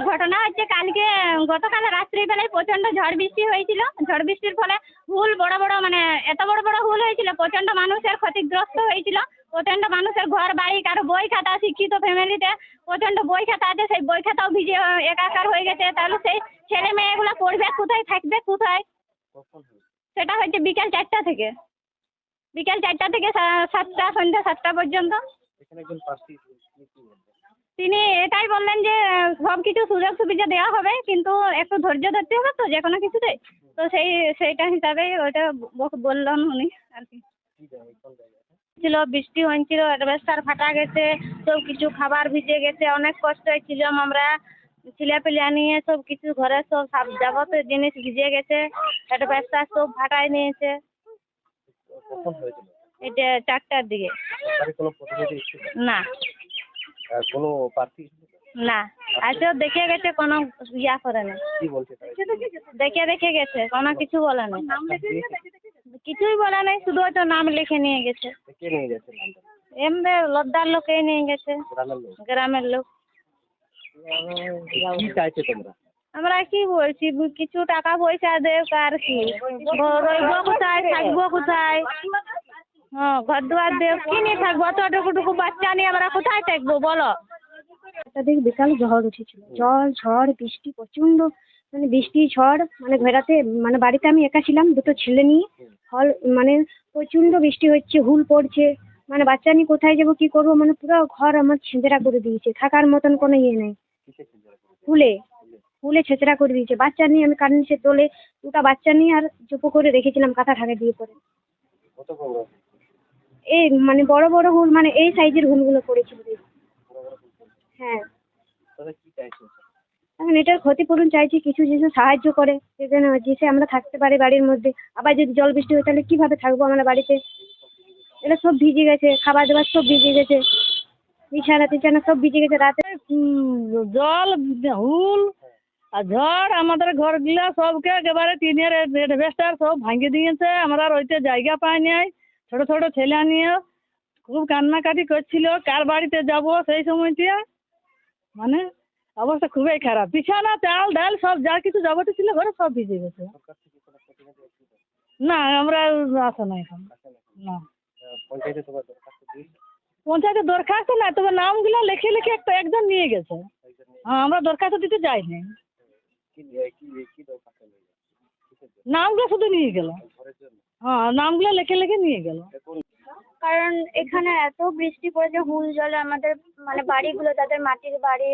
ঘটনা হচ্ছে গতকাল রাত্রিবেলায় প্রচন্ড ঝড় বৃষ্টি হয়েছিল। ঝড় বৃষ্টির ফলে হুল বড় বড় মানে এত বড় বড় হুল হয়েছিল, প্রচন্ড মানুষের ক্ষতিগ্রস্ত হয়েছিল। প্রচন্ড মানুষের ঘর বাড়ি, কারো বই খাতা, শিক্ষিত ফ্যামিলিতে প্রচন্ড বই খাতা আছে, সেই বই খাতাও ভিজে একাকার হয়ে গেছে। তাহলে সেই ছেলে মেয়েগুলো পড়বে কোথায়, থাকবে কোথায়? সেটা হচ্ছে বিকেল 4টা থেকে 7টা, সন্ধ্যা 7টা পর্যন্ত। তিনি এটাই বললেন যে সব কিছু সুযোগ সুবিধা দেওয়া হবে, কিন্তু একটু ধৈর্য ধরতে হবে তো যে কোনো কিছুতে। তো সেইটা হিসাবেই ওইটা বললেন উনি আর কি। ছিল বৃষ্টি হয়েছিল, অ্যাডভেস্টার ফাটা গেছে, সব কিছু খাবার ভিজে গেছে, অনেক কষ্ট হয়েছিলাম আমরা। ছেলেপিলিয়া নিয়ে সব কিছু ঘরে সব যাবতীয় জিনিস ভিজে গেছে, অ্যাডভেস্টার সব ফাটাই নিয়েছে। এটা 4টার দিকে। না না, আজও দেখে গেছে, কোনো ইয়া করে না। দেখে গেছে, কোনো কিছু বলে না, কিছুই বলে নাই, শুধু হয়তো নাম লিখে নিয়ে গেছে। এমনি লদ্দার লোকেই নিয়ে গেছে, গ্রামের লোক। আমরা কি বলছি, কিছু টাকা পয়সা দেখ আর কি, রইব কোথায়, থাকবো কোথায়? হ্যাঁ, ঘর দুয়ার দেব, কি নিয়ে থাকবো? অতটুকু বাচ্চা নিয়ে আমরা কোথায় থাকবো বলো? দিক বিকালে ঝড় উঠেছিল, ঝড় বৃষ্টি প্রচন্ড, মানে বৃষ্টি ঝড়, মানে ঘোরাতে মানে বাড়িতে আমি একা ছিলাম, দুটো ছেলে নিয়ে। মানে প্রচন্ড বৃষ্টি হচ্ছে, হুল পড়ছে, মানে বাচ্চা নিয়ে কোথায় যাবো, কি করবো, মানে পুরো ঘর আমার ছেঁচড়া করে দিয়েছে, থাকার মতন কোনো ইয়ে নেই। হুলে ছেঁচড়া করে দিয়েছে। বাচ্চা নিয়ে আমি কারেন্ট সে তোলে দুটা বাচ্চা নিয়ে আর চুপো করে রেখেছিলাম কাঁথা ঢাকা দিয়ে পরে। এই মানে বড় বড় হুল, মানে এই সাইজের হুলগুলো পড়েছিল। হ্যাঁ, এখন এটার ক্ষতিপূরণ চাইছি, কিছু সাহায্য করে যেন আমরা থাকতে পারি বাড়ির মধ্যে। আবার যদি জল বৃষ্টি হয় তাহলে কিভাবে থাকবো আমরা বাড়িতে? এটা সব ভিজে গেছে, খাবার দাবার সব ভিজে গেছে, বিছানা সব ভিজে গেছে। রাতে জল, হুল আর ঝড় আমাদের ঘরগুলো সবকে একেবারে টিনের অ্যাডভেস্টার সব ভাঙিয়ে দিয়েছে। আমরা রইতে জায়গা পাই নাই। ছোট ছোট ছেলে নিয়ে খুব কান্নাকাটি করছিল, কার বাড়িতে যাব সেই সময়টা। মানে অবস্থা খুবই খারাপ, বিছানা চাল ডাল সব যা কিছু যাবতীয় ছিল ঘরে সব ভিজে গেছে। না, আমরা আসে না এখন। না, পঞ্চায়েতে দরখাস্ত না, তবে নামগুলো লিখে একজন নিয়ে গেছে। হ্যাঁ, আমরা দরখাস্ত দিতে যাইনি, নামগুলো শুধু নিয়ে গেল। হ্যাঁ, নামগুলো লিখে নিয়ে গেল। কারণ এখানে এত বৃষ্টি পড়েছে, হুল জলে আমাদের মানে বাড়িগুলো, যাদের মাটির বাড়ি